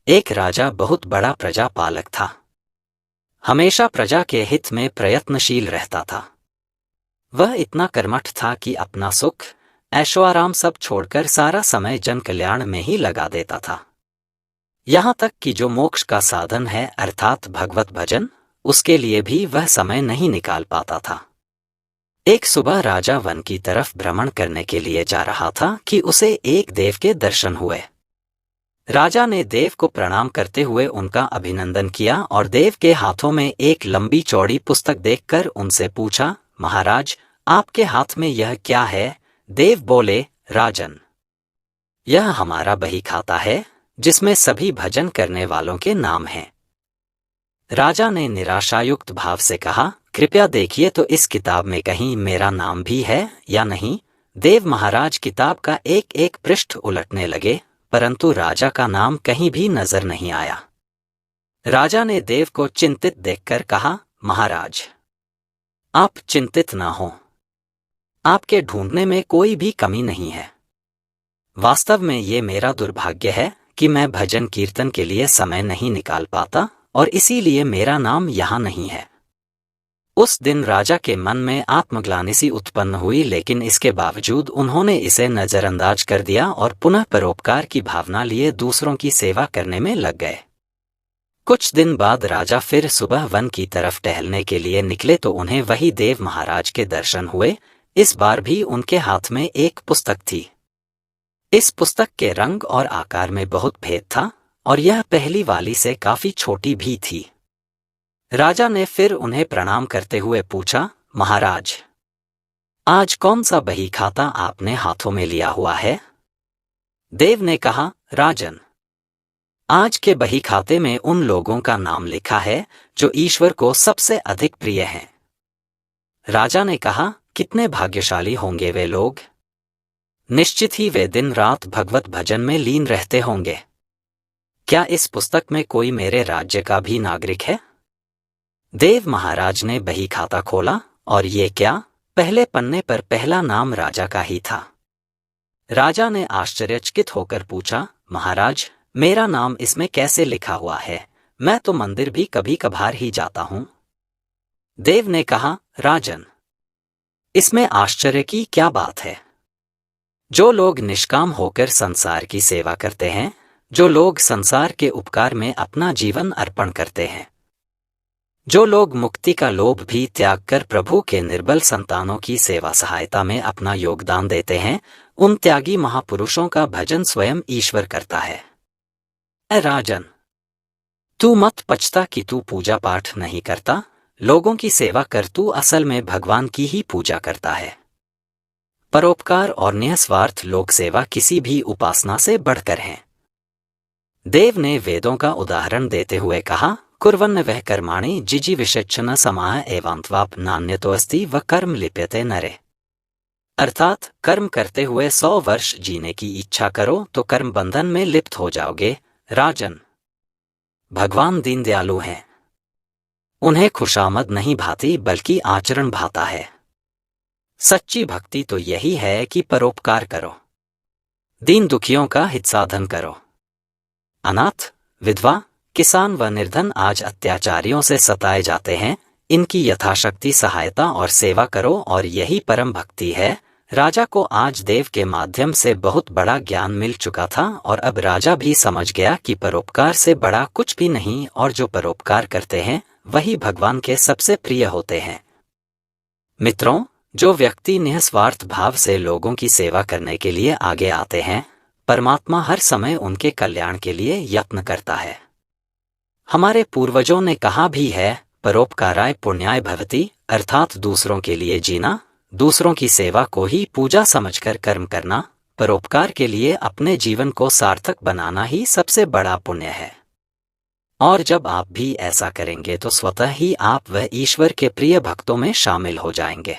एक राजा बहुत बड़ा प्रजापालक था। हमेशा प्रजा के हित में प्रयत्नशील रहता था। वह इतना कर्मठ था कि अपना सुख ऐशोआराम सब छोड़कर सारा समय जन कल्याण में ही लगा देता था। यहाँ तक कि जो मोक्ष का साधन है अर्थात भगवत भजन, उसके लिए भी वह समय नहीं निकाल पाता था। एक सुबह राजा वन की तरफ भ्रमण करने के लिए जा रहा था कि उसे एक देव के दर्शन हुए। राजा ने देव को प्रणाम करते हुए उनका अभिनंदन किया और देव के हाथों में एक लंबी चौड़ी पुस्तक देखकर उनसे पूछा, महाराज, आपके हाथ में यह क्या है? देव बोले, राजन, यह हमारा बही खाता है जिसमें सभी भजन करने वालों के नाम हैं। राजा ने निराशायुक्त भाव से कहा, कृपया देखिए तो इस किताब में कहीं मेरा नाम भी है या नहीं। देव महाराज किताब का एक एक पृष्ठ उलटने लगे, परंतु राजा का नाम कहीं भी नजर नहीं आया। राजा ने देव को चिंतित देखकर कहा, महाराज, आप चिंतित ना हो, आपके ढूंढने में कोई भी कमी नहीं है। वास्तव में ये मेरा दुर्भाग्य है कि मैं भजन कीर्तन के लिए समय नहीं निकाल पाता और इसीलिए मेरा नाम यहाँ नहीं है। उस दिन राजा के मन में आत्मग्लानि सी उत्पन्न हुई, लेकिन इसके बावजूद उन्होंने इसे नजरअंदाज कर दिया और पुनः परोपकार की भावना लिए दूसरों की सेवा करने में लग गए। कुछ दिन बाद राजा फिर सुबह वन की तरफ टहलने के लिए निकले तो उन्हें वही देव महाराज के दर्शन हुए। इस बार भी उनके हाथ में एक पुस्तक थी। इस पुस्तक के रंग और आकार में बहुत भेद था और यह पहली वाली से काफी छोटी भी थी। राजा ने फिर उन्हें प्रणाम करते हुए पूछा, महाराज, आज कौन सा बही खाता आपने हाथों में लिया हुआ है? देव ने कहा, राजन, आज के बही खाते में उन लोगों का नाम लिखा है जो ईश्वर को सबसे अधिक प्रिय हैं। राजा ने कहा, कितने भाग्यशाली होंगे वे लोग। निश्चित ही वे दिन रात भगवत भजन में लीन रहते होंगे। क्या इस पुस्तक में कोई मेरे राज्य का भी नागरिक है? देव महाराज ने बही खाता खोला और ये क्या, पहले पन्ने पर पहला नाम राजा का ही था। राजा ने आश्चर्यचकित होकर पूछा, महाराज, मेरा नाम इसमें कैसे लिखा हुआ है? मैं तो मंदिर भी कभी कभार ही जाता हूं। देव ने कहा, राजन, इसमें आश्चर्य की क्या बात है? जो लोग निष्काम होकर संसार की सेवा करते हैं, जो लोग संसार के उपकार में अपना जीवन अर्पण करते हैं, जो लोग मुक्ति का लोभ भी त्याग कर प्रभु के निर्बल संतानों की सेवा सहायता में अपना योगदान देते हैं, उन त्यागी महापुरुषों का भजन स्वयं ईश्वर करता है। ऐ राजन, तू मत पछता कि तू पूजा पाठ नहीं करता, लोगों की सेवा कर, तू असल में भगवान की ही पूजा करता है। परोपकार और निस्वार्थ लोक सेवा किसी भी उपासना से बढ़कर है। देव ने वेदों का उदाहरण देते हुए कहा, कुर्वन्न वह कर्माणि जिजीविषेच्छन समाह एवांत्वाप नान्यतोऽस्ति व कर्म लिप्यते नरे। अर्थात कर्म करते हुए 100 वर्ष जीने की इच्छा करो तो कर्म बंधन में लिप्त हो जाओगे। राजन, भगवान दीनदयालु हैं, उन्हें खुशामद नहीं भाती बल्कि आचरण भाता है। सच्ची भक्ति तो यही है कि परोपकार करो, दीन दुखियों का हित साधन करो। अनाथ, विधवा, किसान व निर्धन आज अत्याचारियों से सताए जाते हैं, इनकी यथाशक्ति सहायता और सेवा करो और यही परम भक्ति है। राजा को आज देव के माध्यम से बहुत बड़ा ज्ञान मिल चुका था और अब राजा भी समझ गया कि परोपकार से बड़ा कुछ भी नहीं और जो परोपकार करते हैं वही भगवान के सबसे प्रिय होते हैं। मित्रों, जो व्यक्ति निस्वार्थ भाव से लोगों की सेवा करने के लिए आगे आते हैं, परमात्मा हर समय उनके कल्याण के लिए यत्न करता है। हमारे पूर्वजों ने कहा भी है, परोपकाराय पुण्याय भवति, अर्थात दूसरों के लिए जीना, दूसरों की सेवा को ही पूजा समझकर कर्म करना, परोपकार के लिए अपने जीवन को सार्थक बनाना ही सबसे बड़ा पुण्य है। और जब आप भी ऐसा करेंगे तो स्वतः ही आप वह ईश्वर के प्रिय भक्तों में शामिल हो जाएंगे।